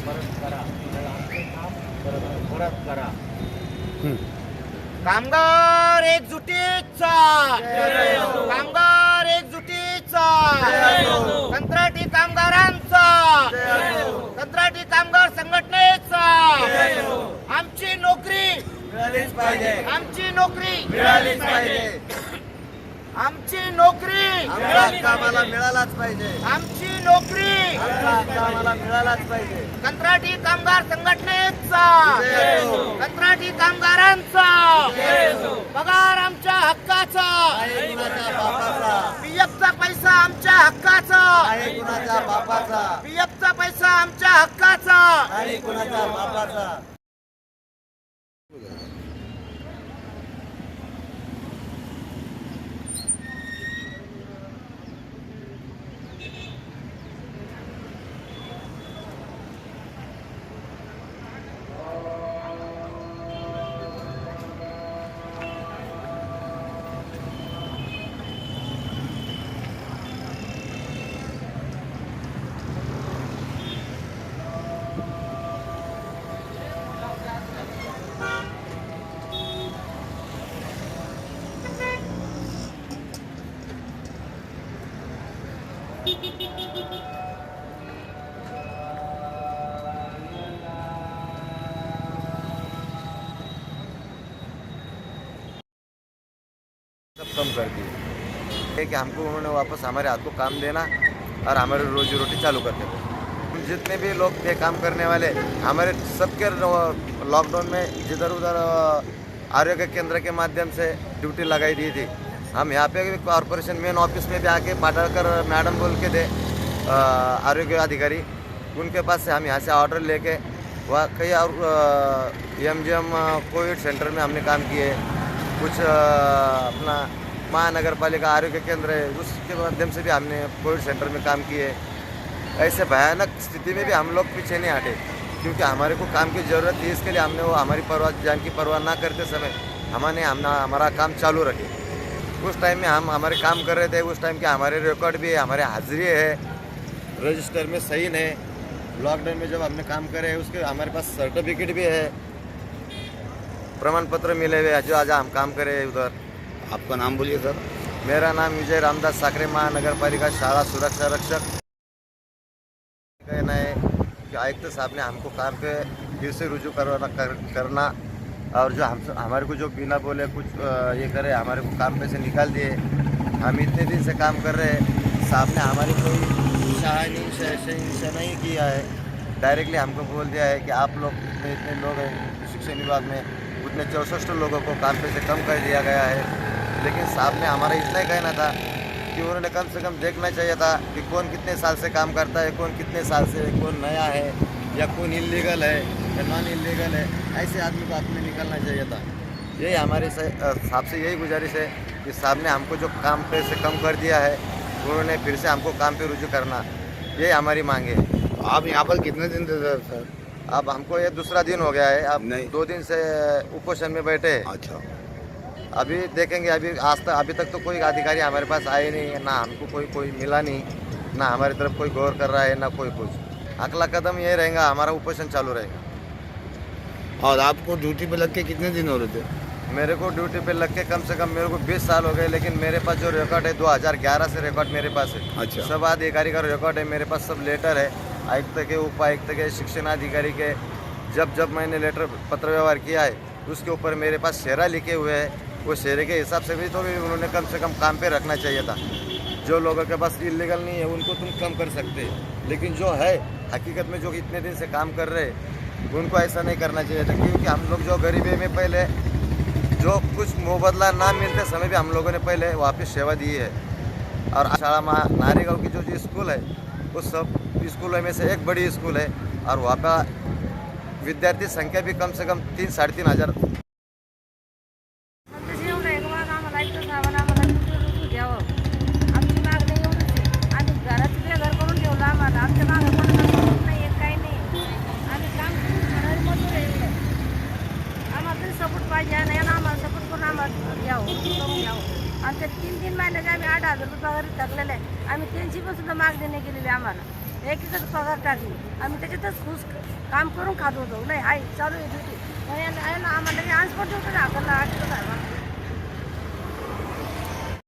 परत करा, आमचे काम परत करा. हं. कामगार एकजुटीचा, कामगार एकजुटीचा, कंत्राटी कामगारांचा, कंत्राटी कामगार संघटनेचा, आमची नोकरी मिळालीच पाहिजे, आमची नोकरी मिळालीच पाहिजे, आमची नोकरी आमचा हक्क आम्हाला मिळालाच पाहिजे, आमची नोकरी आमचा हक्क आम्हाला मिळालाच पाहिजे. कंत्राटी कामगार संघटनेचा, जय हो. कंत्राटी कामगारांचा पगार आमच्या हक्काचा, आहे कुणाच्या बापाचा, पीएफचा पैसा आमच्या हक्काचा, आहे कुणाच्या बापाचा, पीएफचा पैसा आमच्या हक्काचा. आहे कुणाच्या बापाचा. सब कम कर दिए कि हमको उन्होंने वापस हमारे हाथ को काम देना और हमारी रोजी रोटी चालू कर देते. जितने भी लोग थे काम करने वाले हमारे सबके लॉकडाउन में जिधर उधर आरोग्य केंद्र के माध्यम से ड्यूटी लगाई दी थी. हम यहाँ पे कॉरपोरेशन मेन ऑफिस में भी आके पाटलकर मैडम बोल के थे आरोग्य अधिकारी, उनके पास से हम यहाँ से ऑर्डर लेके वहाँ कई और एमजीएम कोविड सेंटर में हमने काम किए. कुछ अपना महानगर पालिका आरोग्य केंद्र है उसके माध्यम से भी हमने कोविड सेंटर में काम किए. ऐसे भयानक स्थिति में भी हम लोग पीछे नहीं हटे क्योंकि हमारे को काम की ज़रूरत थी. इसके लिए हमने वो हमारी परवाह जान की परवाह ना करते समय हमारा काम चालू रखे. उस टाइम में हम हमारे काम कर रहे थे. उस टाइम के हमारे रिकॉर्ड भी है, हमारे हाजिरी है, रजिस्टर में सही है. लॉकडाउन में जब हमने काम करे उसके हमारे पास सर्टिफिकेट भी है, प्रमाण पत्र मिले हुए जो आज हम काम करे उधर. आपका नाम बोलिए सर. मेरा नाम विजय रामदास साकरे, महानगर पालिका शाला सुरक्षा रक्षक. कहना है कि आयुक्त साहब ने हमको काम पे फिर से रुजू करना और जो हमारे को जो बिना बोले कुछ ये करे हमारे को काम पे से निकाल दिए. हम इतने दिन से काम कर रहे हैं, साहब ने हमारी कोई शहानी नहीं किया है. डायरेक्टली हमको बोल दिया है कि आप लोग इतने लोग हैं शिक्षण विभाग में, उतने 64 लोगों को काम पे से कम कर दिया गया है. लेकिन साहब ने हमारा इतना ही कहना था कि उन्होंने कम से कम देखना चाहिए था कि कौन कितने साल से काम करता है, कौन कितने साल से, कौन नया है या कौन इलीगल है या नॉन इलीगल है. ऐसे आदमी को हाथ में निकलना चाहिए था. यही हमारे साहब से यही गुजारिश है कि साहब ने हमको जो काम पे से कम कर दिया है उन्होंने फिर से हमको काम पे रुजू करना, यही हमारी मांग है. आप यहाँ पर कितने दिन थे सर? अब हमको ये दूसरा दिन हो गया है. अब नहीं. 2 दिन से उपोषण में बैठे हैं. अच्छा. अभी देखेंगे. अभी तक तो कोई अधिकारी हमारे पास आए नहीं, ना हमको कोई मिला नहीं, ना हमारी तरफ कोई गौर कर रहा है, ना कोई कुछ. अगला कदम ये रहेगा, हमारा उपोषण चालू रहेगा. और आपको ड्यूटी पे लग के कितने दिन हो रहे थे? मेरे को ड्यूटी पे लग के कम से कम मेरे को 20 साल हो गए. लेकिन मेरे पास जो रिकॉर्ड है 2011 से रिकॉर्ड मेरे पास है. अच्छा. सब अधिकारी का रिकॉर्ड है मेरे पास, सब लेटर है आयुक्त के, उपायुक्त के, शिक्षणाधिकारी के. जब मैंने लेटर पत्र व्यवहार किया है उसके ऊपर मेरे पास शेरा लिखे हुए हैं. वो शेरे के हिसाब से भी तो भी उन्होंने कम से कम काम पे रखना चाहिए था. जो लोगों के पास इलीगल नहीं है उनको तुम कम कर सकते, लेकिन जो है हकीकत में जो इतने दिन से काम कर रहे हैं उनको ऐसा नहीं करना चाहिए था. क्योंकि हम लोग जो गरीबी में पहले जो कुछ मुबदला ना मिलते समय भी हम लोगों ने पहले वापस सेवा दी है. और शाला नारीगांव की जो स्कूल है वो सब स्कूलों में से एक बड़ी स्कूल है और वहाँ पर विद्यार्थी संख्या भी कम से कम 3-3.5 हजार. घ्यावं करून घ्यावं. आमच्या 3 महिन्याचे आम्ही 8,000 रुपये पगार टाकलेला आहे. आम्ही त्यांची पण सुद्धा मागणी नाही केलेली आम्हाला. एकीकडे पगार टाकली आम्ही त्याच्यातच खुश काम करून खात होतो. नाही आहे चालू आहे ड्युटी आम्हाला ऑन स्पॉट ड्युटी दाखवला.